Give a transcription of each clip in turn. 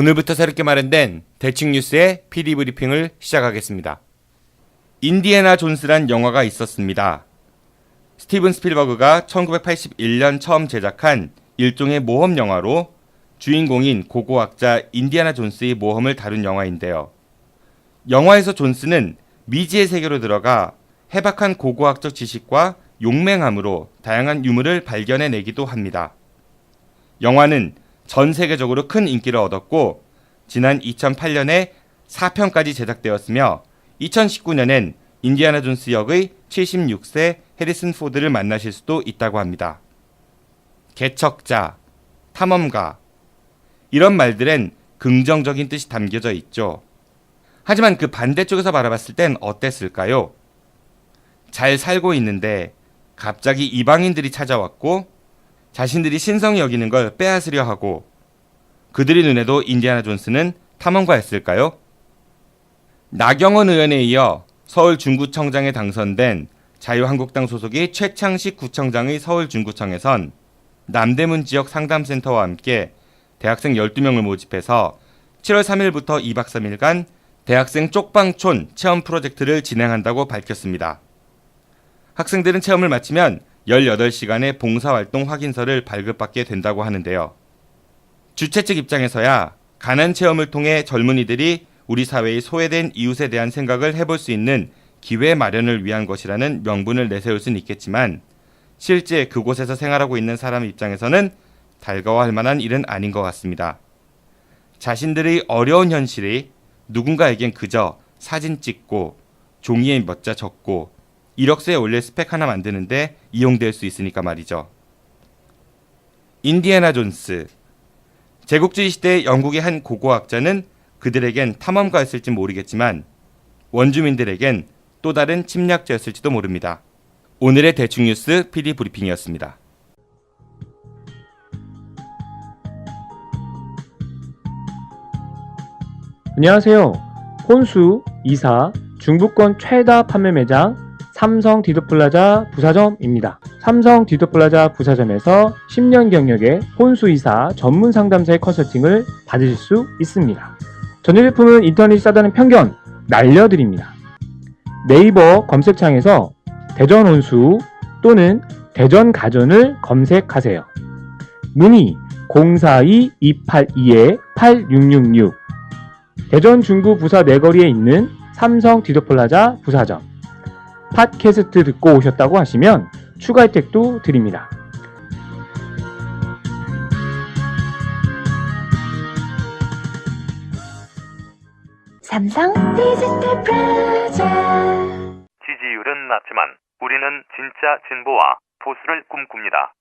오늘부터 새롭게 마련된 대칭 뉴스의 PD 브리핑을 시작하겠습니다. 인디애나 존스란 영화가 있었습니다. 스티븐 스필버그가 1981년 처음 제작한 일종의 모험 영화로 주인공인 고고학자 인디애나 존스의 모험을 다룬 영화인데요. 영화에서 존스는 미지의 세계로 들어가 해박한 고고학적 지식과 용맹함으로 다양한 유물을 발견해내기도 합니다. 영화는 전 세계적으로 큰 인기를 얻었고 지난 2008년에 4편까지 제작되었으며 2019년엔 인디애나 존스 역의 76세 해리슨 포드를 만나실 수도 있다고 합니다. 개척자, 탐험가 이런 말들엔 긍정적인 뜻이 담겨져 있죠. 하지만 그 반대쪽에서 바라봤을 땐 어땠을까요? 잘 살고 있는데 갑자기 이방인들이 찾아왔고 자신들이 신성히 여기는 걸 빼앗으려 하고 그들의 눈에도 인디애나 존스는 탐험가였을까요? 나경원 의원에 이어 서울 중구청장에 당선된 자유한국당 소속의 최창식 구청장의 서울 중구청에선 남대문 지역 상담센터와 함께 대학생 12명을 모집해서 7월 3일부터 2박 3일간 대학생 쪽방촌 체험 프로젝트를 진행한다고 밝혔습니다. 학생들은 체험을 마치면 18시간의 봉사활동 확인서를 발급받게 된다고 하는데요. 주최 측 입장에서야 가난 체험을 통해 젊은이들이 우리 사회의 소외된 이웃에 대한 생각을 해볼 수 있는 기회 마련을 위한 것이라는 명분을 내세울 수는 있겠지만 실제 그곳에서 생활하고 있는 사람 입장에서는 달가워할 만한 일은 아닌 것 같습니다. 자신들의 어려운 현실이 누군가에겐 그저 사진 찍고 종이에 몇 자 적고 이력서에 올릴 스펙 하나 만드는데 이용될 수 있으니까 말이죠. 인디애나 존스. 제국주의 시대의 영국의 한 고고학자는 그들에겐 탐험가였을지 모르겠지만 원주민들에겐 또 다른 침략자였을지도 모릅니다. 오늘의 대충 뉴스 PD 브리핑이었습니다. 안녕하세요. 혼수, 이사, 중부권 최다 판매 매장 삼성 디도플라자 부사점입니다. 삼성 디도플라자 부사점에서 10년 경력의 혼수이사 전문 상담사의 컨설팅을 받으실 수 있습니다. 전자 제품은 인터넷이 싸다는 편견 날려드립니다. 네이버 검색창에서 대전혼수 또는 대전가전을 검색하세요. 문의 042-282-8666 대전 중구 부사 내거리에 있는 삼성 디도플라자 부사점. 팟캐스트 듣고 오셨다고 하시면 추가 혜택도 드립니다. 삼성 디지털 프로젝트. 지지율은 낮지만 우리는 진짜 진보와 보수를 꿈꿉니다.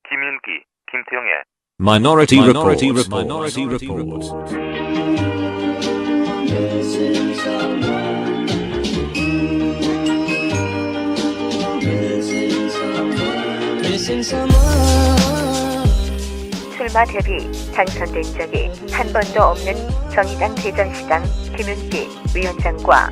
김윤기, 김태영의 Minority Report. 출마 대비 당선된 적이 한 번도 없는 정의당 대전시장 김윤기 위원장과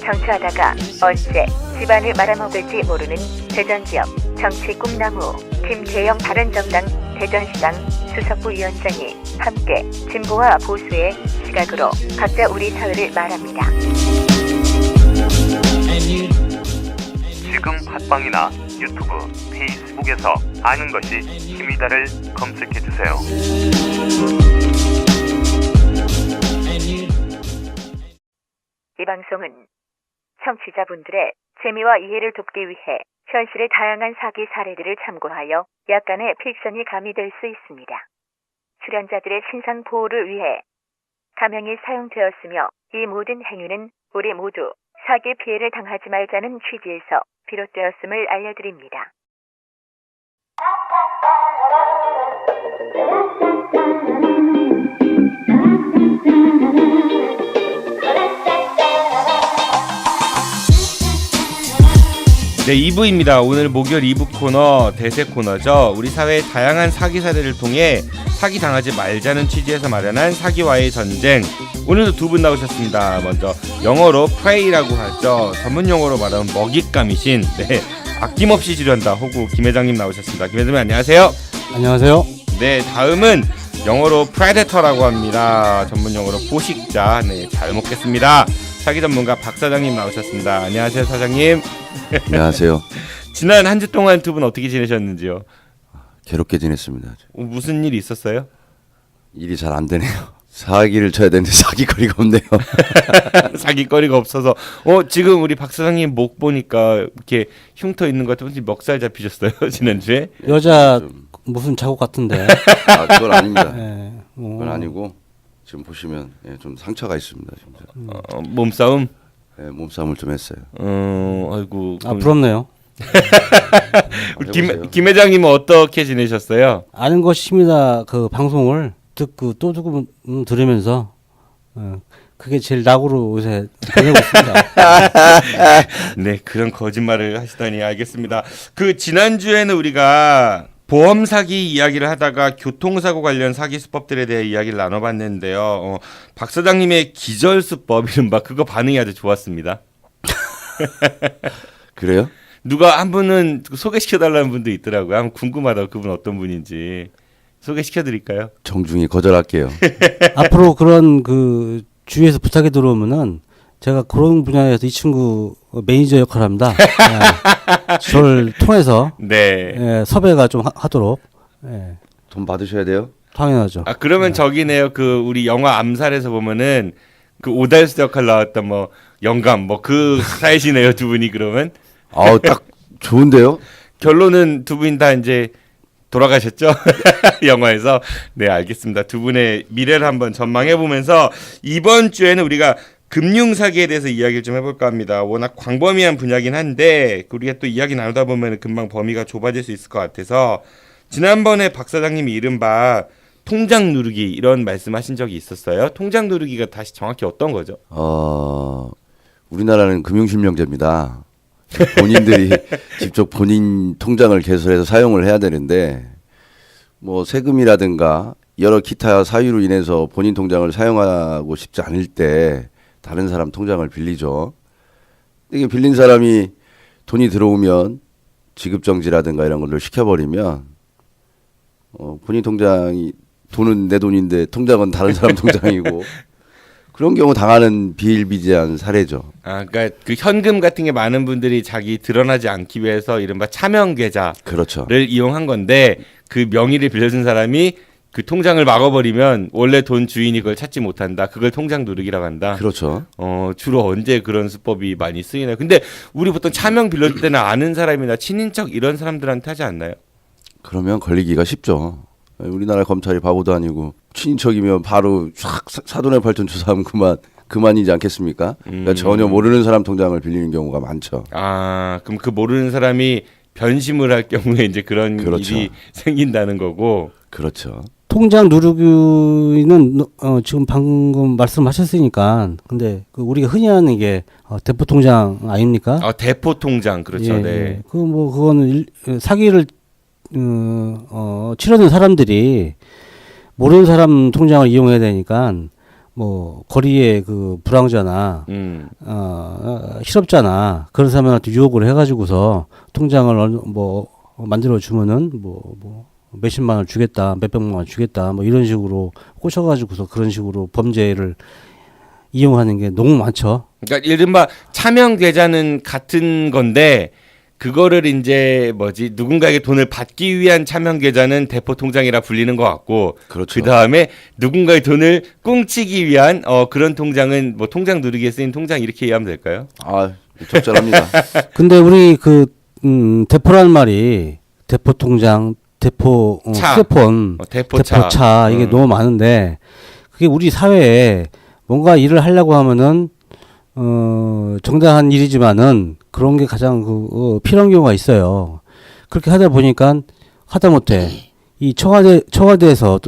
정치하다가 언제 집안을 말아먹을지 모르는 대전 지역 정치 꿈나무 김태영 바른정당 대전시장 수석부 위원장이 함께 진보와 보수의 시각으로 각자 우리 사회를 말합니다. 지금 팟빵이나 유튜브, 페이스북에서 아는 것이 힘이다를 검색해주세요. 이 방송은 청취자분들의 재미와 이해를 돕기 위해 현실의 다양한 사기 사례들을 참고하여 약간의 픽션이 가미될 수 있습니다. 출연자들의 신상 보호를 위해 가명이 사용되었으며 이 모든 행위는 우리 모두 사기 피해를 당하지 말자는 취지에서 비롯되었음을 알려드립니다. 네, 2부입니다. 오늘 목요일 2부 코너 대세 코너죠. 우리 사회의 다양한 사기 사례를 통해 사기 당하지 말자는 취지에서 마련한 사기와의 전쟁. 오늘도 두 분 나오셨습니다. 먼저 영어로 prey라고 하죠. 전문 용어로 말하면 먹잇감이신 아낌없이 지른다 호구 김 회장님 나오셨습니다. 김 회장님 안녕하세요. 안녕하세요. 네, 다음은 영어로 프레데터라고 합니다. 전문 용어로 포식자. 네, 잘 먹겠습니다. 사기 전문가 박 사장님 나오셨습니다. 안녕하세요, 사장님. 안녕하세요. 지난 한 주 동안 두 분 어떻게 지내셨는지요? 괴롭게 지냈습니다. 무슨 일이 있었어요? 일이 잘 안 되네요. 사기를 쳐야 되는데 사기거리가 없네요. 사기거리가 없어서. 지금 우리 박 사장님 목 보니까 이렇게 흉터 있는 것 같은데 멱살 잡히셨어요 지난주에? 여자 무슨 자국 같은데. 아, 그건 아닙니다. 예. 그건 아니고 지금 보시면 좀 상처가 있습니다. 진짜. 몸싸움? 몸싸움을 좀 했어요. 아이고. 아 부럽네요. 김 회장님은 어떻게 지내셨어요? 아는 것입니다. 그 방송을 듣고 또 듣고 들으면서 그게 제일 낙으로 요새 보내고 있습니다. 네, 그런 거짓말을 하시다니 알겠습니다. 그 지난주에는 우리가 보험 사기 이야기를 하다가 교통사고 관련 사기 수법들에 대해 이야기를 나눠봤는데요. 박 사장님의 기절수법 이른바 그거 반응이 아주 좋았습니다. 그래요? 누가 한 분은 소개시켜달라는 분도 있더라고요. 한번 궁금하다고 그분 어떤 분인지 소개시켜드릴까요? 정중히 거절할게요. 앞으로 그런 그 주위에서 부탁이 들어오면은 제가 그런 분야에서 이 친구 매니저 역할을 합니다. 저를 통해서 네. 섭외가 좀 하도록. 돈 받으셔야 돼요? 당연하죠. 아 그러면 저기네요. 그 우리 영화 암살에서 보면은 그 오달수 역할 나왔던 뭐 영감 뭐 그 사이시네요 두 분이 그러면. 아우 딱 좋은데요? 결론은 두 분 다 이제 돌아가셨죠? 영화에서. 네, 알겠습니다. 두 분의 미래를 한번 전망해 보면서 이번 주에는 우리가 금융 사기에 대해서 이야기를 좀 해볼까 합니다. 워낙 광범위한 분야긴 한데 우리가 또 이야기 나누다 보면 금방 범위가 좁아질 수 있을 것 같아서 지난번에 박 사장님이 이른바 통장 누르기 이런 말씀하신 적이 있었어요. 통장 누르기가 다시 정확히 어떤 거죠? 우리나라는 금융실명제입니다. 본인들이 직접 본인 통장을 개설해서 사용을 해야 되는데 뭐 세금이라든가 여러 기타 사유로 인해서 본인 통장을 사용하고 싶지 않을 때 다른 사람 통장을 빌리죠. 이게 빌린 사람이 돈이 들어오면 지급정지라든가 이런 걸로 시켜버리면 본인 통장이 돈은 내 돈인데 통장은 다른 사람 통장이고 그런 경우 당하는 비일비재한 사례죠. 아, 그러니까 그 현금 같은 게 많은 분들이 자기 드러나지 않기 위해서 이른바 차명 계좌를 그렇죠. 이용한 건데 그 명의를 빌려준 사람이 그 통장을 막아버리면 원래 돈 주인이 그걸 찾지 못한다. 그걸 통장 누르기라고 한다. 그렇죠. 주로 언제 그런 수법이 많이 쓰이나요? 근데 우리 보통 차명 빌려줄 때는 아는 사람이나 친인척 이런 사람들한테 하지 않나요? 그러면 걸리기가 쉽죠. 우리나라 검찰이 바보도 아니고 친인척이면 바로 싹 사돈의 팔촌 주사하면 그만이지 않겠습니까? 그러니까 전혀 모르는 사람 통장을 빌리는 경우가 많죠. 아, 그럼 그 모르는 사람이 변심을 할 경우에 이제 그런 그렇죠. 일이 생긴다는 거고. 그렇죠. 통장 누르기는 지금 방금 말씀하셨으니까 근데 그 우리가 흔히 하는 게 대포 통장 아닙니까? 대포 통장 그렇죠. 예, 네. 예. 그거는 사기를 치려는 사람들이 모르는 사람 통장을 이용해야 되니까 뭐 거리에 그 불황자나 실업자나 그런 사람한테 유혹을 해가지고서 통장을 뭐 만들어 주면은 뭐 몇십만 원 주겠다, 몇백만 원 주겠다, 뭐 이런 식으로 꼬셔가지고서 그런 식으로 범죄를 이용하는 게 너무 많죠. 그러니까 이른바 차명 계좌는 같은 건데 그거를 이제 누군가에게 돈을 받기 위한 차명 계좌는 대포 통장이라 불리는 것 같고, 그렇죠. 그 다음에 누군가의 돈을 꽁치기 위한 그런 통장은 뭐 통장 누르기에 쓰인 통장 이렇게 이해하면 될까요? 아, 적절합니다. 근데 우리 대포라는 말이 대포 통장, 대포 휴대폰, 대포차 이게 너무 많은데 그게 우리 사회에 뭔가 일을 하려고 하면은 정당한 일이지만은 그런 게 가장 필요한 경우가 있어요. 그렇게 하다 보니까 하다못해 이 청와대에서도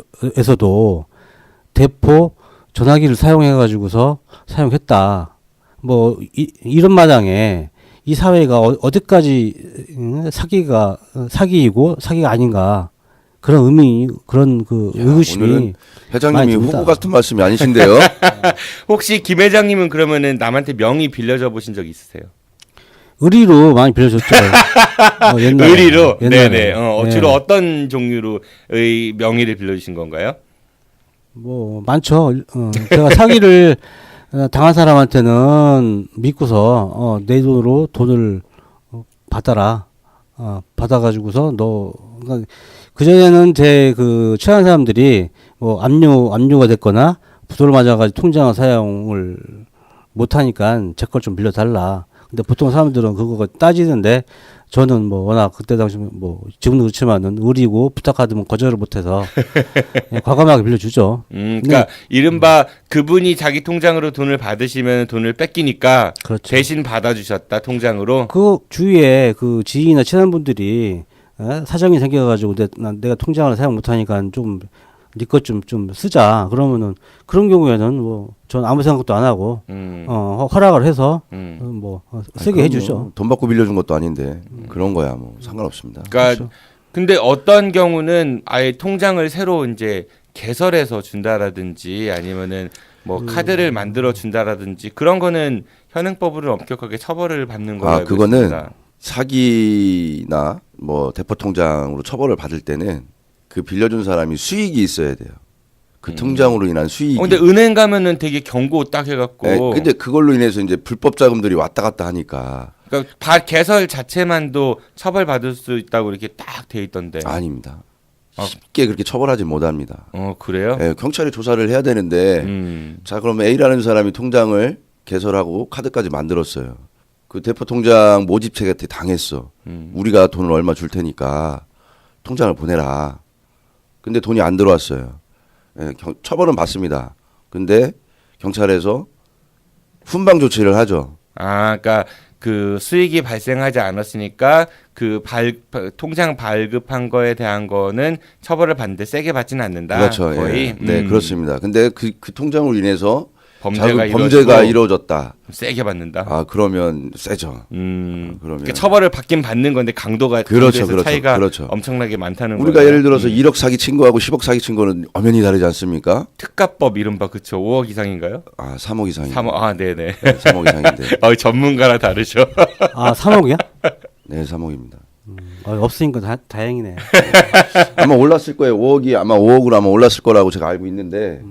대포 전화기를 사용해가지고서 사용했다. 뭐 이런 마당에 이 사회가 어디까지 사기이고 사기가 아닌가 그런 의구심이 회장님이 후보 같은 말씀이 아니신데요. 혹시 김 회장님은 그러면은 남한테 명의 빌려줘 보신 적 있으세요? 의리로 많이 빌려줬죠. 옛날에. 의리로? 옛날에. 네네. 주로 어떤 종류로의 명의를 빌려주신 건가요? 뭐 많죠. 제가 사기를 당한 사람한테는 믿고서 내 돈으로 돈을 받아라. 받아가지고서 그러니까 그전에는 제 그 취한 사람들이 뭐 압류가 됐거나 부도를 맞아가지고 통장을 사용을 못하니까 제 걸 좀 빌려달라. 근데 보통 사람들은 그거 따지는데 저는 뭐 워낙 그때 당시 뭐 지금도 그렇지만은 의리고 부탁하면 거절을 못해서 과감하게 빌려주죠. 그러니까 이른바 그분이 자기 통장으로 돈을 받으시면 돈을 뺏기니까 그렇죠. 대신 받아주셨다 통장으로. 그 주위에 그 지인이나 친한 분들이 사정이 생겨가지고 내가 통장을 사용 못하니까 좀 네 것 좀 쓰자. 그러면은 그런 경우에는 뭐 전 아무 생각도 안 하고 허락을 해서 쓰게 해주죠. 뭐 돈 받고 빌려준 것도 아닌데 그런 거야 뭐 상관없습니다. 그러니까 그렇죠. 근데 어떤 경우는 아예 통장을 새로 이제 개설해서 준다라든지 아니면은 뭐 카드를 만들어 준다라든지 그런 거는 현행법으로 엄격하게 처벌을 받는 걸로 알고 그거는 있습니다. 사기나 뭐 대포 통장으로 처벌을 받을 때는 그 빌려준 사람이 수익이 있어야 돼요. 그 통장으로 인한 수익이. 근데 은행 가면은 되게 경고 딱 해갖고. 네, 근데 그걸로 인해서 이제 불법 자금들이 왔다 갔다 하니까. 그러니까 개설 자체만도 처벌받을 수 있다고 이렇게 딱 돼 있던데. 아닙니다. 쉽게 그렇게 처벌하지 못합니다. 그래요? 네, 경찰이 조사를 해야 되는데 자 그러면 A라는 사람이 통장을 개설하고 카드까지 만들었어요. 그 대포 통장 모집책한테 당했어. 우리가 돈을 얼마 줄 테니까 통장을 보내라. 근데 돈이 안 들어왔어요. 네, 처벌은 받습니다. 근데 경찰에서 훈방 조치를 하죠. 그러니까 그 수익이 발생하지 않았으니까 그 통장 발급한 거에 대한 거는 처벌을 받는데 세게 받지는 않는다. 그렇죠. 거의. 예. 네, 그렇습니다. 근데 그 통장으로 인해서 범죄가 이루어졌다. 세게 받는다. 그러면 세죠. 그러면 그러면 처벌을 받긴 받는 건데 강도가 차이가 엄청나게 많다는 거예요. 우리가 예를 들어서 1억 사기 친 거하고 10억 사기 친 거는 엄연히 다르지 않습니까? 특가법 이른바 그쵸. 5억 이상인가요? 3억 이상이요. 3억. 네네. 네, 3억 이상인데. 전문가라 다르죠. 3억이야? 네, 3억입니다. 없으니까 다행이네. 아마 올랐을 거예요. 5억이 아마 5억으로 아마 올랐을 거라고 제가 알고 있는데.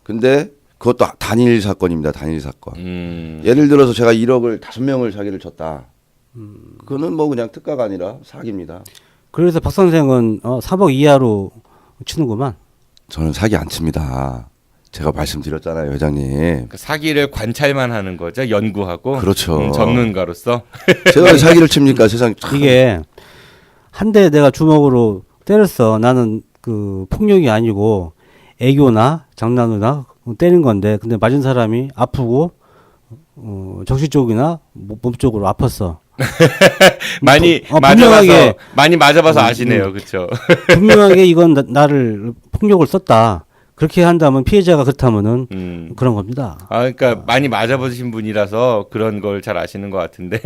근데 그것도 단일 사건입니다. 단일 사건. 예를 들어서 제가 1억을 5명을 사기를 쳤다. 그거는 뭐 그냥 특가가 아니라 사기입니다. 그래서 박 선생은 3억 이하로 치는구만. 저는 사기 안 칩니다. 제가 말씀드렸잖아요, 회장님. 사기를 관찰만 하는 거죠. 연구하고. 그렇죠. 전문가로서. 제가 왜 사기를 칩니까? 세상 참. 이게 한 대 내가 주먹으로 때렸어. 나는 그 폭력이 아니고 애교나 장난으나 때린 건데, 근데 맞은 사람이 아프고 정신 쪽이나 몸 쪽으로 아팠어. 많이 맞아봐서 아시네요, 그렇죠? 분명하게 이건 나를 폭력을 썼다. 그렇게 한다면 피해자가 그렇다면은 그런 겁니다. 그러니까 많이 맞아보신 분이라서 그런 걸 잘 아시는 것 같은데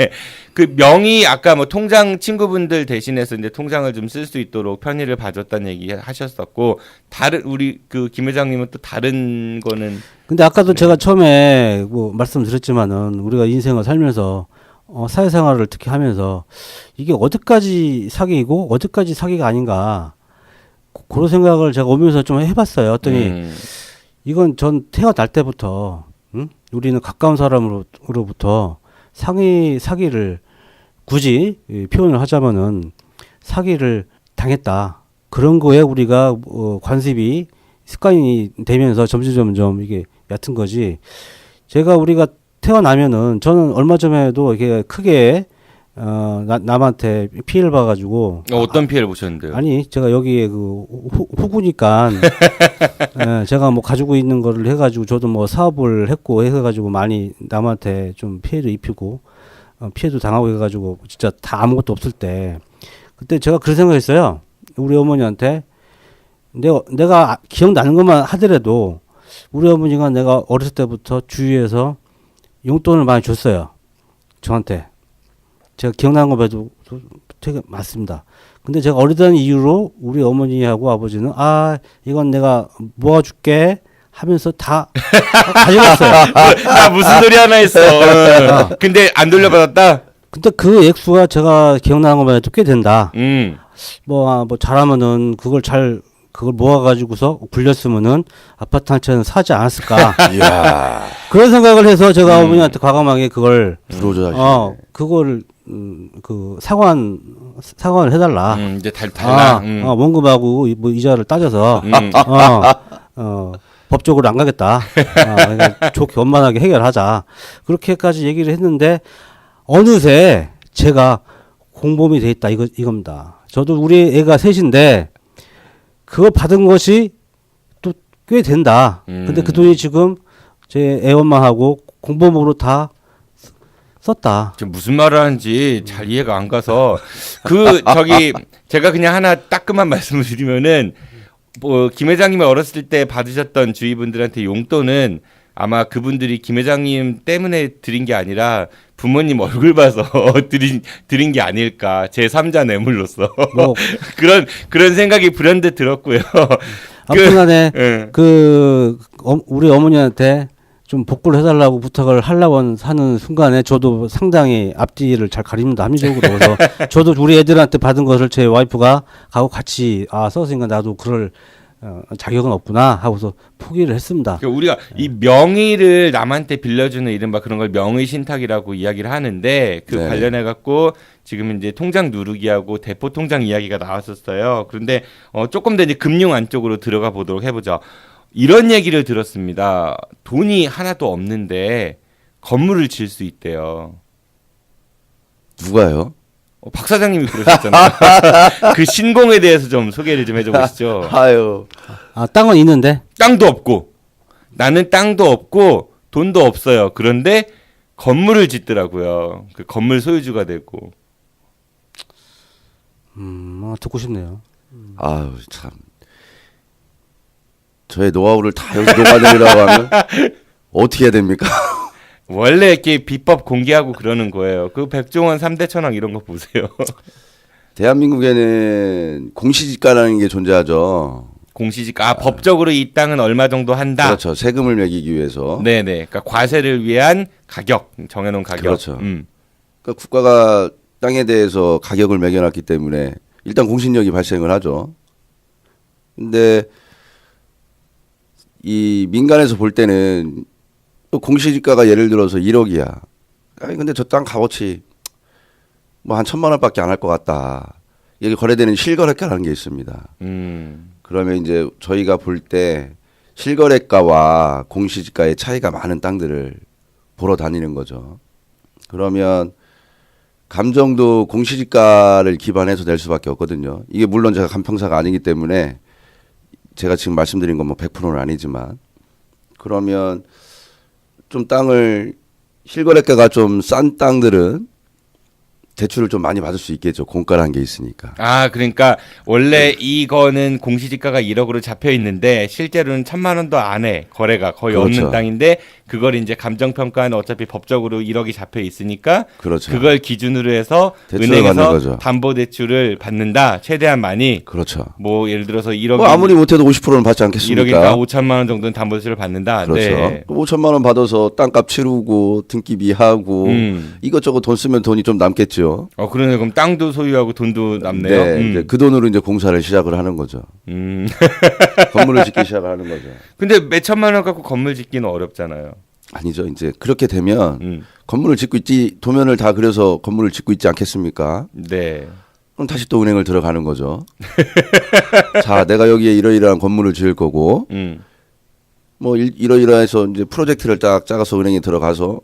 그 명의 아까 뭐 통장 친구분들 대신해서 이제 통장을 좀 쓸 수 있도록 편의를 봐줬다는 얘기 하셨었고 다른 우리 그 김 회장님은 또 다른 거는 근데 아까도 제가 처음에 뭐 말씀드렸지만은 우리가 인생을 살면서 사회생활을 특히 하면서 이게 어디까지 사기이고 어디까지 사기가 아닌가. 그런 생각을 제가 오면서 좀 해봤어요. 했더니 이건 전 태어날 때부터 우리는 가까운 사람으로부터 사기를 굳이 표현을 하자면은 사기를 당했다. 그런 거에 우리가 관습이 습관이 되면서 점점 이게 얕은 거지. 우리가 태어나면은 저는 얼마 전에도 이게 크게 남한테 피해를 봐가지고. 어떤 피해를 보셨는데요? 아니, 제가 여기에 그 후구니까, 제가 뭐 가지고 있는 거를 해가지고 저도 뭐 사업을 했고 해가지고 많이 남한테 좀 피해도 입히고, 피해도 당하고 해가지고 진짜 다 아무것도 없을 때, 그때 제가 그런 생각했어요. 우리 어머니한테 내가 기억나는 것만 하더라도 우리 어머니가 내가 어렸을 때부터 주위에서 용돈을 많이 줬어요. 저한테. 제가 기억나는 거 봐도 되게 맞습니다. 근데 제가 어리다는 이유로 우리 어머니하고 아버지는 이건 내가 모아줄게 하면서 다 가져갔어요. 무슨 소리 하나 했어. 근데 안 돌려받았다? 근데 그 액수가 제가 기억나는 것만 해도 꽤 된다. 뭐 잘하면은 그걸 잘 그걸 모아가지고서 굴렸으면은 아파트 한 채는 사지 않았을까. 이야. 그런 생각을 해서 제가 어머니한테 과감하게 그걸 불호조하시네. 그걸 그 상환을 해달라. 이제 달라. 원금하고 뭐 이자를 따져서 법적으로 안 가겠다. 그러니까 좋게 원만하게 해결하자. 그렇게까지 얘기를 했는데 어느새 제가 공범이 돼 있다 이겁니다. 저도 우리 애가 셋인데 그걸 받은 것이 또 꽤 된다. 근데 그 돈이 지금 제 애 엄마하고 공범으로 다 썼다. 지금 무슨 말을 하는지 잘 이해가 안 가서 제가 그냥 하나 따끔한 말씀을 드리면은 뭐 김 회장님이 어렸을 때 받으셨던 주위분들한테 용돈은 아마 그분들이 김 회장님 때문에 드린 게 아니라 부모님 얼굴 봐서 드린 게 아닐까. 제3자 뇌물로서 뭐 그런 생각이 불현듯 들었고요. 아무튼간에 우리 어머니한테 좀 복구를 해달라고 부탁을 하려고 하는 순간에 저도 상당히 앞뒤를 잘 가립니다. 합리적으로. 그래서 저도 우리 애들한테 받은 것을 제 와이프가 가고 같이 썼으니까 나도 그럴 자격은 없구나 하고서 포기를 했습니다. 그러니까 우리가 이 명의를 남한테 빌려주는 이른바 그런 걸 명의 신탁이라고 이야기를 하는데 그 네. 관련해 갖고 지금 이제 통장 누르기하고 대포 통장 이야기가 나왔었어요. 그런데 조금 더 이제 금융 안쪽으로 들어가 보도록 해보죠. 이런 얘기를 들었습니다. 돈이 하나도 없는데 건물을 질 수 있대요. 누가요? 박 사장님이 그러셨잖아요. 그 신공에 대해서 좀 소개를 좀 해줘보시죠. 아유. 땅은 있는데 땅도 없고 나는 땅도 없고 돈도 없어요. 그런데 건물을 짓더라고요. 그 건물 소유주가 되고. 듣고 싶네요. 아유 참. 저의 노하우를 다 여기 녹아내리라고 하면 어떻게 해야 됩니까? 원래 이렇게 비법 공개하고 그러는 거예요. 그 백종원 3대 천왕 이런 거 보세요. 대한민국에는 공시지가라는 게 존재하죠. 공시지가 법적으로 이 땅은 얼마 정도 한다. 그렇죠. 세금을 매기기 위해서. 네네. 그러니까 과세를 위한 가격 정해놓은 가격. 그렇죠. 그러니까 국가가 땅에 대해서 가격을 매겨놨기 때문에 일단 공신력이 발생을 하죠. 근데 이 민간에서 볼 때는 또 공시지가가 예를 들어서 1억이야. 아니 근데 저 땅 값어치 뭐 한 1,000만 원밖에 안 할 것 같다. 이게 거래되는 실거래가라는 게 있습니다. 그러면 이제 저희가 볼 때 실거래가와 공시지가의 차이가 많은 땅들을 보러 다니는 거죠. 그러면 감정도 공시지가를 기반해서 낼 수밖에 없거든요. 이게 물론 제가 감평사가 아니기 때문에 제가 지금 말씀드린 건 뭐 100%는 아니지만 그러면 좀 땅을 실거래가가 좀 싼 땅들은 대출을 좀 많이 받을 수 있겠죠. 공가라는 게 있으니까. 아, 그러니까 원래 이거는 공시지가가 1억으로 잡혀 있는데 실제로는 1,000만 원도 안에 거래가 거의 그렇죠. 없는 땅인데 그걸 이제 감정평가는 어차피 법적으로 1억이 잡혀 있으니까 그렇죠. 그걸 기준으로 해서 대출을 받는 은행에서 거죠. 담보대출을 받는다. 최대한 많이. 그렇죠. 뭐 예를 들어서 1억이 뭐 아무리 못해도 50%는 받지 않겠습니까? 1억이니까 5천만 원 정도는 담보대출을 받는다. 그렇죠. 네. 5천만 원 받아서 땅값 치르고 등기비 하고 이것저것 돈 쓰면 돈이 좀 남겠죠. 그러네. 그럼 땅도 소유하고 돈도 남네요. 네, 이제 그 돈으로 이제 공사를 시작을 하는 거죠. 건물을 짓기 시작을 하는 거죠. 근데 몇 천만 원 갖고 건물 짓기는 어렵잖아요. 아니죠. 이제 그렇게 되면 건물을 짓고 있지 도면을 다 그려서 건물을 짓고 있지 않겠습니까? 네. 그럼 다시 또 은행을 들어가는 거죠. 자, 내가 여기에 이러이러한 건물을 지을 거고 뭐 이러이러해서 이제 프로젝트를 딱 짜서 은행에 들어가서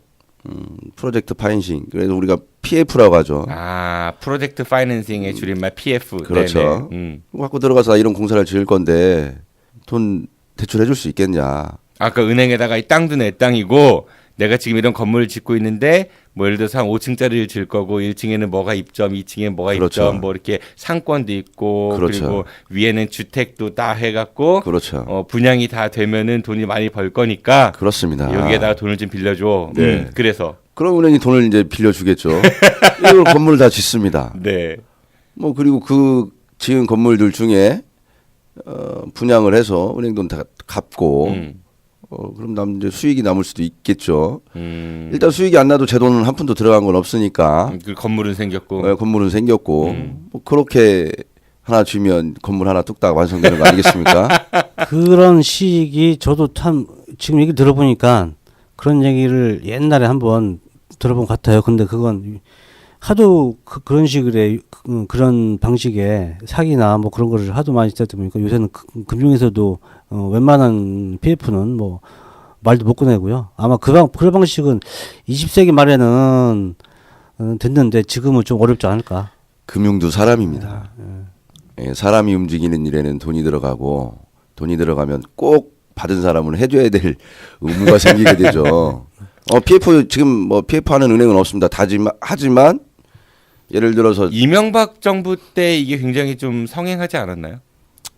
프로젝트 파이낸싱. 그래서 우리가 PF라고 하죠. 아, 프로젝트 파이낸싱의 줄임말 PF. 그렇죠. 갖고 들어가서 이런 공사를 지을 건데 돈 대출해 줄 수 있겠냐. 아까 은행에다가 이 땅도 내 땅이고 내가 지금 이런 건물을 짓고 있는데 뭐 예를 들어서 한 5층짜리를 질 거고 1층에는 뭐가 입점, 2층에 뭐가 그렇죠. 입점, 뭐 이렇게 상권도 있고 그렇죠. 그리고 위에는 주택도 다 해갖고 그렇죠. 분양이 다 되면은 돈이 많이 벌 거니까 그렇습니다. 여기에다가 돈을 좀 빌려줘. 네. 그래서 그럼 은행이 돈을 이제 빌려주겠죠. 이걸 건물을 다 짓습니다. 네. 뭐 그리고 그 지은 건물들 중에 분양을 해서 은행 돈 다 갚고 그럼 이제 수익이 남을 수도 있겠죠. 일단 수익이 안 나도 제 돈은 한 푼도 들어간 건 없으니까 그 건물은 생겼고. 건물은 생겼고 뭐 그렇게 하나 주면 건물 하나 뚝딱 완성되는 거 아니겠습니까? 그런 시기 저도 참 지금 얘기 들어보니까 그런 얘기를 옛날에 한번 들어본 것 같아요. 근데 그건 하도 그런 식의 그런 방식의 사기나 뭐 그런 거를 하도 많이 듣다 보니까 요새는 금융에서도 웬만한 PF는 뭐 말도 못 꺼내고요. 아마 그 방식은 20세기 말에는 됐는데 지금은 좀 어렵지 않을까. 금융도 사람입니다. 예, 사람이 움직이는 일에는 돈이 들어가고 돈이 들어가면 꼭 받은 사람은 해줘야 될 의무가 생기게 되죠. PF 지금 뭐 PF 하는 은행은 없습니다. 하지만 예를 들어서 이명박 정부 때 이게 굉장히 좀 성행하지 않았나요?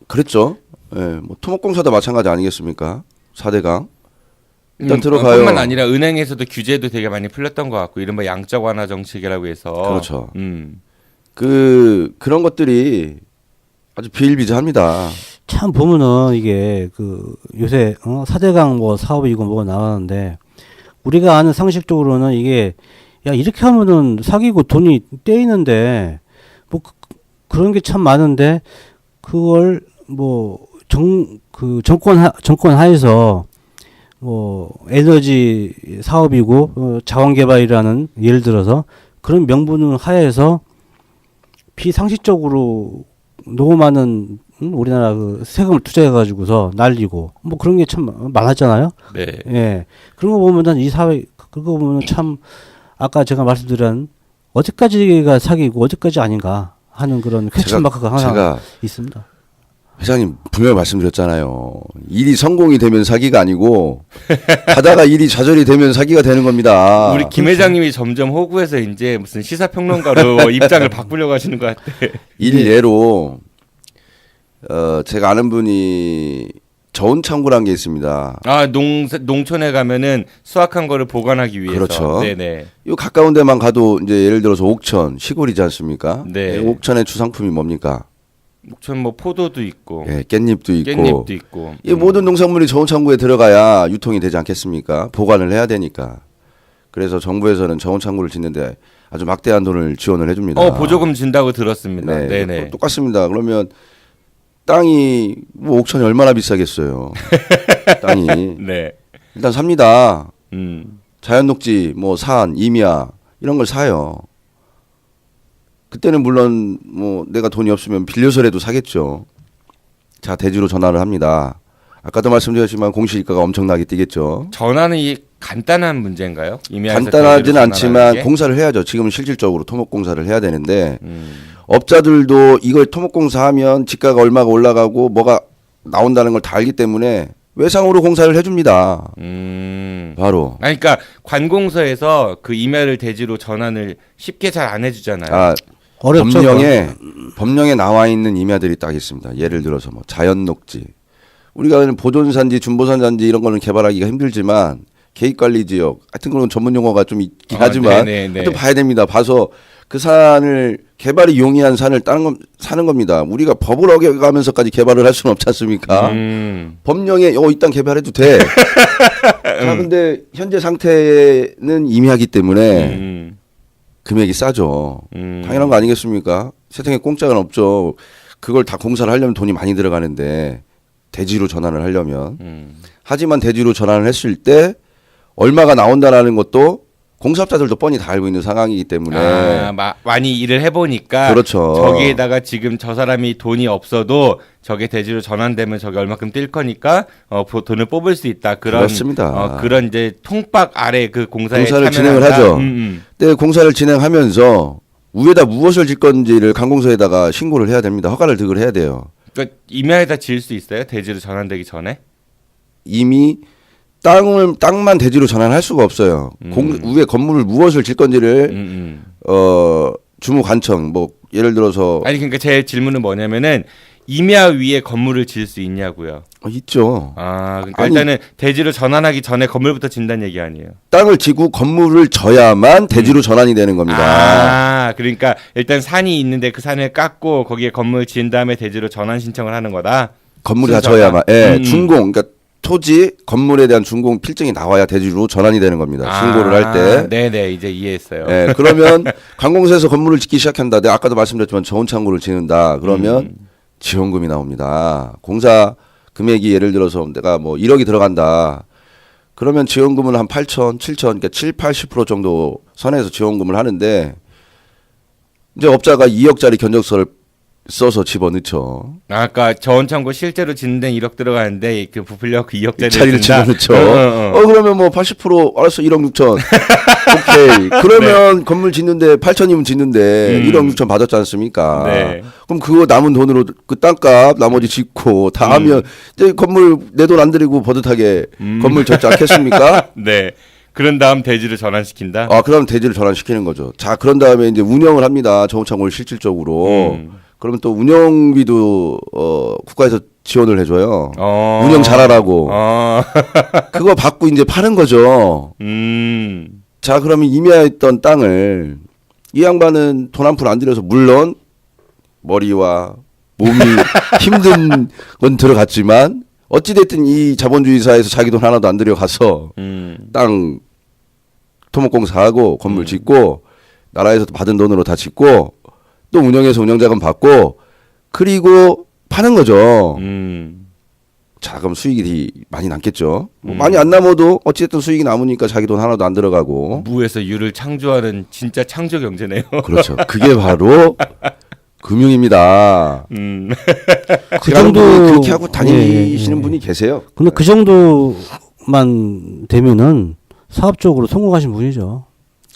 그랬죠. 예, 뭐 토목공사도 마찬가지 아니겠습니까? 4대강 일단 들어가요. 뿐만 아니라 은행에서도 규제도 되게 많이 풀렸던 것 같고 이른바 양적 완화 정책이라고 해서 그렇죠. 그런 것들이 아주 비일비재합니다. 참 보면은 이게 요새 4대강 뭐 사업이고 뭐가 나왔는데 우리가 아는 상식적으로는 이게 야 이렇게 하면은 사기고 돈이 떼이는데 뭐 그런 게 참 많은데 그걸 뭐 정권 하에서 뭐 에너지 사업이고 자원 개발이라는 예를 들어서 그런 명분 하에서 비상식적으로 너무 많은 우리나라 세금을 투자해 가지고서 날리고 뭐 그런 게 참 많았잖아요. 네. 예. 그런 거 보면은 이 사회 그거 보면은 참 아까 제가 말씀드린 어디까지가 사기고 어디까지 아닌가 하는 그런 퀘스천 마크가 항상 있습니다. 회장님 분명히 말씀드렸잖아요. 일이 성공이 되면 사기가 아니고 하다가 일이 좌절이 되면 사기가 되는 겁니다. 우리 김 회장님이 점점 호구에서 이제 무슨 시사평론가로 입장을 바꾸려고 하시는 것 같아. 일례로 제가 아는 분이 저온창고라는 게 있습니다. 아, 농촌에 가면은 수확한 거를 보관하기 위해서. 그렇죠. 네네. 이 가까운 데만 가도 이제 예를 들어서 옥천 시골이지 않습니까? 네. 옥천의 주상품이 뭡니까? 옥천 뭐 포도도 있고, 예, 깻잎도 있고. 이 모든 농산물이 저온창고에 들어가야 유통이 되지 않겠습니까? 보관을 해야 되니까. 그래서 정부에서는 저온창고를 짓는데 아주 막대한 돈을 지원을 해줍니다. 보조금 준다고 들었습니다. 네, 네네. 똑같습니다. 그러면 땅이 뭐 옥천이 얼마나 비싸겠어요. 땅이. 네. 일단 삽니다. 자연녹지, 뭐 산, 임야 이런 걸 사요. 그때는 물론 뭐 내가 돈이 없으면 빌려서라도 사겠죠. 자, 대지로 전환을 합니다. 아까도 말씀드렸지만 공시지가가 엄청나게 뛰겠죠. 전환은 이 간단한 문제인가요? 간단하지는 않지만 공사를 해야죠. 지금은 실질적으로 토목공사를 해야 되는데 업자들도 이걸 토목공사하면 지가가 얼마가 올라가고 뭐가 나온다는 걸 다 알기 때문에 외상으로 공사를 해줍니다. 바로. 그러니까 관공서에서 그 임야를 대지로 전환을 쉽게 잘 안 해주잖아요. 어렵죠. 법령에 나와 있는 임야들이 딱 있습니다. 예를 들어서 뭐 자연녹지. 우리가 보존산지, 준보산지 이런 거는 개발하기가 힘들지만 계획관리지역 하여튼 그런 전문 용어가 좀 있긴 하지만 또 봐야 됩니다. 봐서 그 산을 개발이 용이한 산을 사는 겁니다. 우리가 법을 어겨가면서까지 개발을 할 수는 없지 않습니까? 법령에 이딴 개발해도 돼. 자, 근데 현재 상태는 임야기 때문에 금액이 싸죠. 당연한 거 아니겠습니까? 세상에 공짜는 없죠. 그걸 다 공사를 하려면 돈이 많이 들어가는데 대지로 전환을 하려면. 하지만 대지로 전환을 했을 때 얼마가 나온다라는 것도 공사업자들도 뻔히 다 알고 있는 상황이기 때문에 많이 일을 해보니까 그렇죠. 저기에다가 지금 저 사람이 돈이 없어도 저게 대지로 전환되면 저게 얼마큼 뛸 거니까 돈을 뽑을 수 있다. 그렇습니다. 그런 이제 통박 아래 그 공사를 진행을 하죠. 근데 공사를 진행하면서 위에다 무엇을 짓 건지를 관공서에다가 신고를 해야 됩니다. 허가를 득을 해야 돼요. 그러니까 임야에다 지을 수 있어요? 대지로 전환되기 전에? 이미 땅만 대지로 전환할 수가 없어요. 위에 건물을 무엇을 질 건지를 주무관청 뭐 예를 들어서 아니 그러니까 제 질문은 뭐냐면은 임야 위에 건물을 지을 수 있냐고요. 있죠. 그러니까 일단은 대지로 전환하기 전에 건물부터 진다는 얘기 아니에요. 땅을 지고 건물을 져야만 대지로 전환이 되는 겁니다. 그러니까 일단 산이 있는데 그 산을 깎고 거기에 건물 지은 다음에 대지로 전환 신청을 하는 거다. 건물이 다 져야만. 예, 준공. 그러니까 토지 건물에 대한 준공 필증이 나와야 대지로 전환이 되는 겁니다. 신고를 할 때. 네네 이제 이해했어요. 네, 그러면 관공서에서 건물을 짓기 시작한다. 내가 아까도 말씀드렸지만 저온 창고를 짓는다. 그러면 지원금이 나옵니다. 공사 금액이 예를 들어서 내가 뭐 1억이 들어간다. 그러면 지원금은 한 8천, 7천, 그러니까 7, 80% 정도 선에서 지원금을 하는데 이제 업자가 2억짜리 견적서를 써서 집어넣죠. 아까 저온창고 실제로 짓는 데는 1억 들어가는데 그 부풀려 그 2억짜리를 차리를 집어넣죠. 어. 그러면 뭐 80% 알았어 1억 6천. 오케이. 그러면 네. 건물 짓는데 8천이면 짓는데 1억 6천 받았지 않습니까? 네. 그럼 그거 남은 돈으로 그 땅값 나머지 짓고 다 하면 이제 건물 내 돈 안 들이고 버듯하게 건물 짓지 않겠습니까? 네. 그런 다음 대지를 전환시킨다. 그럼 대지를 전환시키는 거죠. 자, 그런 다음에 이제 운영을 합니다. 저온창고를 실질적으로. 그러면 또 운영비도 국가에서 지원을 해줘요. 운영 잘하라고. 그거 받고 이제 파는 거죠. 자, 그러면 임야했던 땅을 이 양반은 돈 한 푼 안 들여서 물론 머리와 몸이 힘든 건 들어갔지만 어찌됐든 이 자본주의사에서 자기 돈 하나도 안 들여가서 땅 토목공사하고 건물 짓고 나라에서 받은 돈으로 다 짓고 또 운영해서 운영자금 받고 그리고 파는 거죠. 자, 그럼 수익이 많이 남겠죠. 뭐 많이 안 남아도 어찌됐든 수익이 남으니까 자기 돈 하나도 안 들어가고. 무에서 유를 창조하는 진짜 창조 경제네요. 그렇죠. 그게 바로 금융입니다. 그 정도 그렇게 하고 다니시는 분이 계세요. 근데 그 정도만 되면은 사업적으로 성공하신 분이죠.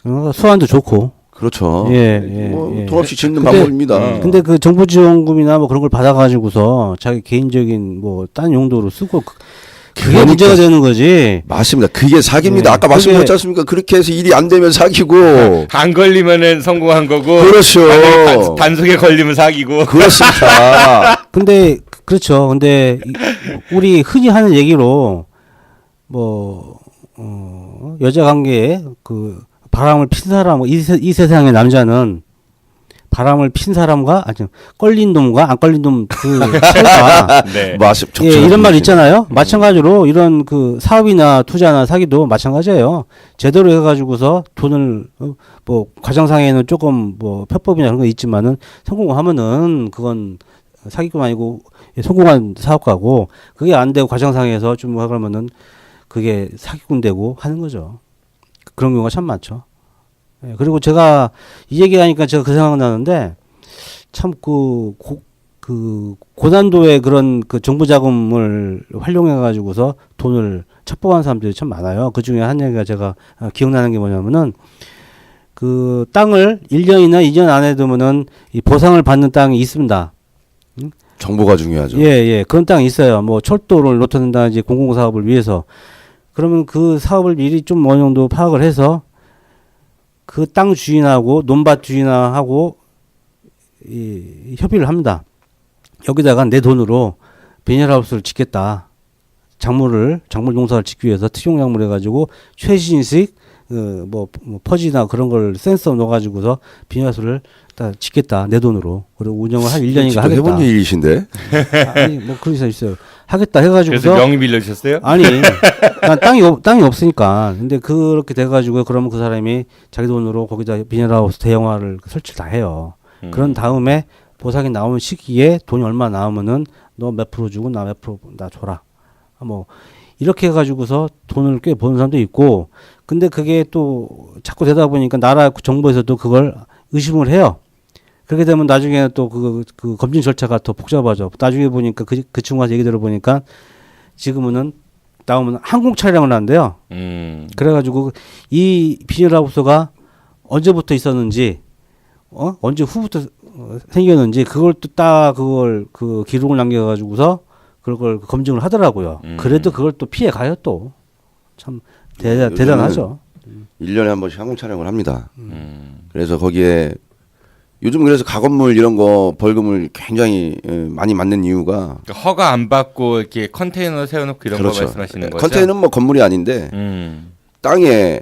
그러니까 수완도 좋고. 그렇죠. 예. 돈 없이 짓는 방법입니다. 근데 그 정부 지원금이나 뭐 그런 걸 받아가지고서 자기 개인적인 뭐 딴 용도로 쓰고 그게 문제가 되는 거지. 맞습니다. 그게 사기입니다. 아까 말씀드렸지 않습니까? 그렇게 해서 일이 안 되면 사기고. 안 걸리면은 성공한 거고. 그렇죠. 단속에 걸리면 사기고. 그렇습니다. 근데 그렇죠. 근데 우리 흔히 하는 얘기로 뭐 여자 관계에 그 바람을 핀 사람, 이 세상의 남자는 바람을 핀 사람과 아니 걸린 놈과 안 걸린 놈 그 차이가 네. 이런 말 있잖아요. 마찬가지로 이런 그 사업이나 투자나 사기도 마찬가지예요. 제대로 해가지고서 돈을 뭐 과정상에는 조금 뭐 편법이나 그런 거 있지만은 성공하면은 그건 사기꾼 아니고 성공한 사업가고 그게 안 되고 과정상에서 좀 하면은 그게 사기꾼 되고 하는 거죠. 그런 경우가 참 많죠. 예, 그리고 제가 이 얘기하니까 제가 그 생각 나는데 참 그 고난도의 그런 그 정부 자금을 활용해 가지고서 돈을 착복한 사람들이 참 많아요. 그 중에 한 얘기가 제가 기억나는 게 뭐냐면은 그 땅을 1년이나 2년 안에 두면은 이 보상을 받는 땅이 있습니다. 정보가 중요하죠. 예. 그런 땅이 있어요. 뭐 철도를 놓는다든지 공공사업을 위해서. 그러면 그 사업을 미리 좀 어느 정도 파악을 해서 그 땅 주인하고 논밭 주인하고 협의를 합니다. 여기다가 내 돈으로 비닐하우스를 짓겠다. 작물 농사를 짓기 위해서 특용작물 해가지고 최신식 뭐 퍼지나 그런 걸 센서 넣어가지고서 비닐하우스를 다 짓겠다. 내 돈으로. 그리고 운영을 한 1년인가 하겠다. 해본 일이신데? 아니 뭐 그런 게 있어요. 하겠다 해가지고서. 그래서 명의 빌려주셨어요? 아니, 난 땅이 없으니까. 근데 그렇게 돼가지고 그러면 그 사람이 자기 돈으로 거기다 비닐하우스 대형화를 설치를 다 해요. 그런 다음에 보상이 나오는 시기에 돈이 얼마 나오면은 너 몇 프로 주고 나 몇 프로 나 줘라. 뭐 이렇게 해가지고서 돈을 꽤 버는 사람도 있고. 근데 그게 또 자꾸 되다 보니까 나라 정부에서도 그걸 의심을 해요. 그렇게 되면 나중에 또 그 검증 절차가 더 복잡하죠. 나중에 보니까 그 친구 가서 얘기 들어보니까 지금은 나오면 항공 촬영을 한대요. 그래가지고 이 비닐하우스가 언제부터 있었는지, 언제 후부터 생겼는지 그걸 또 그걸 그 기록을 남겨가지고서 그걸 검증을 하더라고요. 그래도 그걸 또 피해 가요 또. 참 대단하죠. 1년에 한 번씩 항공 촬영을 합니다. 그래서 거기에 요즘 그래서 가건물 이런 거 벌금을 굉장히 많이 맞는 이유가 그러니까 허가 안 받고 이렇게 컨테이너 세워놓고 이런 그렇죠. 거 말씀하시는 거죠? 컨테이너는 뭐 건물이 아닌데 땅에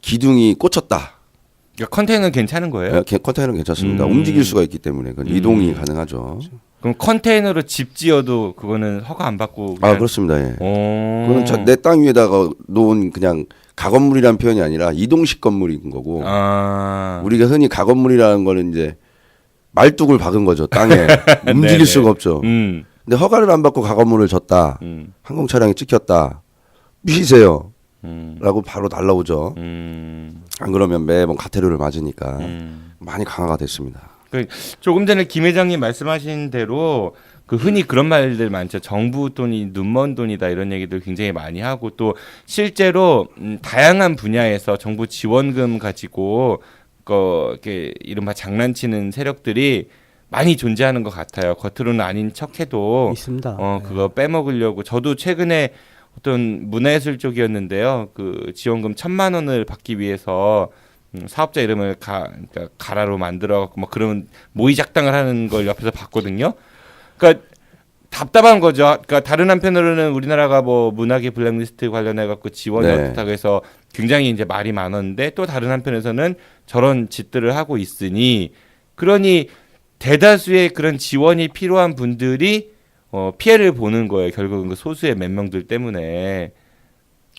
기둥이 꽂혔다. 그러니까 컨테이너는 괜찮은 거예요? 컨테이너는 괜찮습니다. 움직일 수가 있기 때문에 이동이 가능하죠. 그럼 컨테이너로 집 지어도 그거는 허가 안 받고 아 그렇습니다. 예. 오. 그건 내 땅 위에다가 놓은 그냥 가건물이라는 표현이 아니라 이동식 건물인 거고 우리가 흔히 가건물이라는 거는 이제 말뚝을 박은 거죠. 땅에 움직일 수가 없죠. 근데 허가를 안 받고 가건물을 졌다. 항공 차량이 찍혔다. 피세요. 라고 바로 날라오죠. 안 그러면 매번 가태료를 맞으니까 많이 강화가 됐습니다. 조금 전에 김 회장님 말씀하신 대로 그 흔히 그런 말들 많죠. 정부 돈이 눈먼 돈이다 이런 얘기들 굉장히 많이 하고 또 실제로 다양한 분야에서 정부 지원금 가지고 이렇게 이른바 장난치는 세력들이 많이 존재하는 것 같아요. 겉으로는 아닌 척해도 있습니다. 그거 빼먹으려고 저도 최근에 어떤 문화예술 쪽이었는데요. 그 지원금 1,000만 원을 받기 위해서 사업자 이름을 그러니까 가라로 만들어갖고 뭐 그런 모의 작당을 하는 걸 옆에서 봤거든요. 그러니까 답답한 거죠. 그러니까 다른 한편으로는 우리나라가 뭐 문화계 블랙리스트 관련해갖고 지원이 어떻다고 해서 굉장히 이제 말이 많았는데 또 다른 한편에서는 저런 짓들을 하고 있으니 그러니 대다수의 그런 지원이 필요한 분들이 피해를 보는 거예요. 결국은 그 소수의 몇 명들 때문에.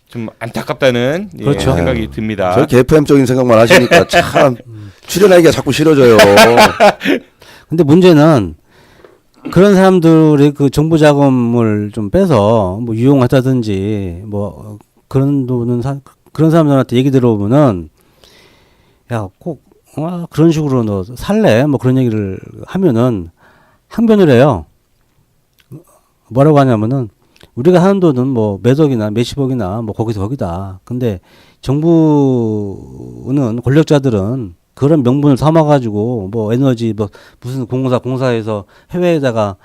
좀 안타깝다는 그렇죠. 생각이 듭니다. 저렇게 FM적인 생각만 하시니까 참 출연하기가 자꾸 싫어져요. 근데 문제는 그런 사람들의 그 정부 자금을 좀 빼서 뭐 유용하다든지 뭐 그런 돈은 그런 사람들한테 얘기 들어보면은 야 꼭 그런 식으로 너 살래? 뭐 그런 얘기를 하면은 항변을 해요. 뭐라고 하냐면은 우리가 하는 돈은 뭐 몇억이나 몇십억이나 뭐 거기다. 근데 정부는 권력자들은 그런 명분을 삼아가지고 뭐 에너지 뭐 무슨 공사에서 해외에다가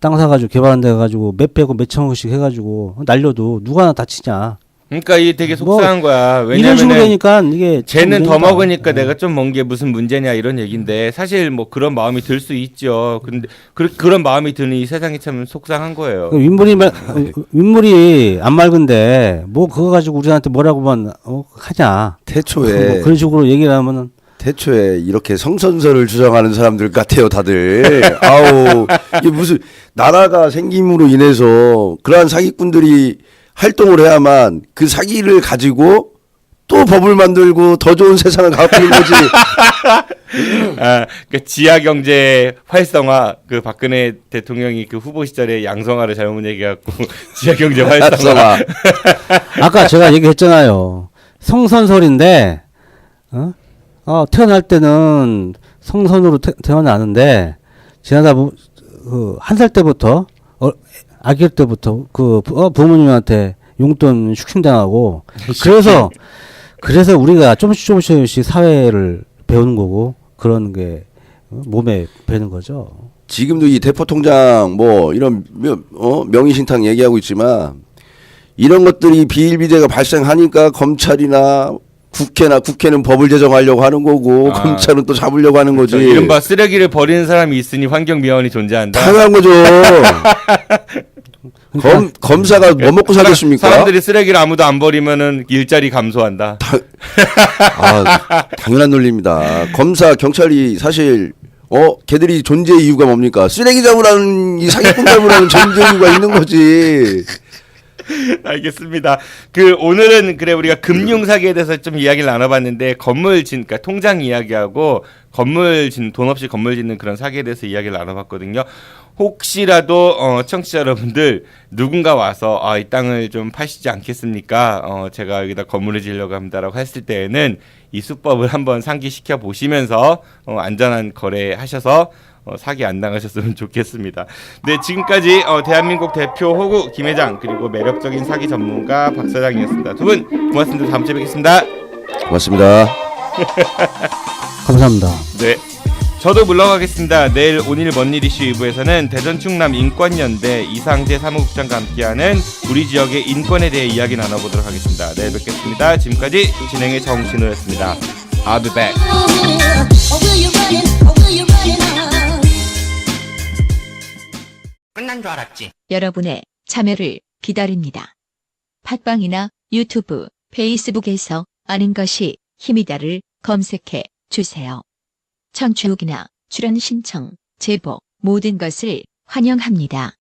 땅 사가지고 개발한 데 가지고 몇백억 몇천억씩 해가지고 날려도 누가 하나 다치냐. 그러니까 이게 되게 속상한 거야. 이런 식으로 왜냐면은 되니까 이게 쟤는 더 먹으니까 내가 좀 먹은 게 무슨 문제냐 이런 얘기인데 사실 뭐 그런 마음이 들 수 있죠. 근데 그런 마음이 드는 이 세상이 참 속상한 거예요. 윗물이 안 맑은데 뭐 그거 가지고 우리한테 뭐라고만 하냐. 태초에 뭐 그런 식으로 얘기를 하면은 태초에 이렇게 성선설을 주장하는 사람들 같아요, 다들. 아우, 이게 무슨 나라가 생김으로 인해서 그러한 사기꾼들이 활동을 해야만 그 사기를 가지고 또 법을 만들고 더 좋은 세상을 가꾸는 거지. 그 지하 경제 활성화 그 박근혜 대통령이 그 후보 시절에 양성화를 잘못 얘기해갖고 지하 경제 활성화. 아까 제가 얘기했잖아요. 성선설인데 태어날 때는 성선으로 태어나는데 지나다 한 살 때부터 아기 때부터 부모님한테 용돈 슈킹당하고 그래서 우리가 조금씩 사회를 배우는 거고 그런 게 몸에 배는 거죠. 지금도 이 대포통장 뭐 이런 명의신탁 얘기하고 있지만 이런 것들이 비일비재가 발생하니까 검찰이나 국회는 법을 제정하려고 하는 거고 검찰은 또 잡으려고 하는 거지. 그렇죠. 이른바 쓰레기를 버리는 사람이 있으니 환경미화원이 존재한다. 당연한 거죠. 검사가 뭐 먹고 살겠습니까? 사람들이 쓰레기를 아무도 안 버리면은 일자리 감소한다. 당연한 논리입니다. 검사, 경찰이 사실 걔들이 존재의 이유가 뭡니까? 쓰레기 잡으라는 이 사기꾼 잡으라는 존재 이유가 있는 거지. 알겠습니다. 오늘은 우리가 금융 사기에 대해서 좀 이야기를 나눠봤는데 그러니까 통장 이야기하고 돈 없이 건물 짓는 그런 사기에 대해서 이야기를 나눠봤거든요. 혹시라도 청취자 여러분들 누군가 와서 이 땅을 좀 파시지 않겠습니까? 제가 여기다 건물을 지으려고 합니다라고 했을 때에는 이 수법을 한번 상기시켜 보시면서 안전한 거래하셔서 사기 안 당하셨으면 좋겠습니다. 네, 지금까지 대한민국 대표 호구 김 회장 그리고 매력적인 사기 전문가 박 사장이었습니다. 두 분 고맙습니다. 다음 주에 뵙겠습니다. 고맙습니다. 감사합니다. 네. 저도 물러가겠습니다. 내일 오늘 먼일 이슈 2부에서는 대전 충남 인권연대 이상재 사무국장과 함께하는 우리 지역의 인권에 대해 이야기 나눠보도록 하겠습니다. 내일 뵙겠습니다. 지금까지 진행의 정진호였습니다. I'll be back. 끝난 줄 알았지. 여러분의 참여를 기다립니다. 팟빵이나 유튜브, 페이스북에서 아는 것이 힘이다를 검색해 주세요. 청취 후기나 출연 신청, 제보 모든 것을 환영합니다.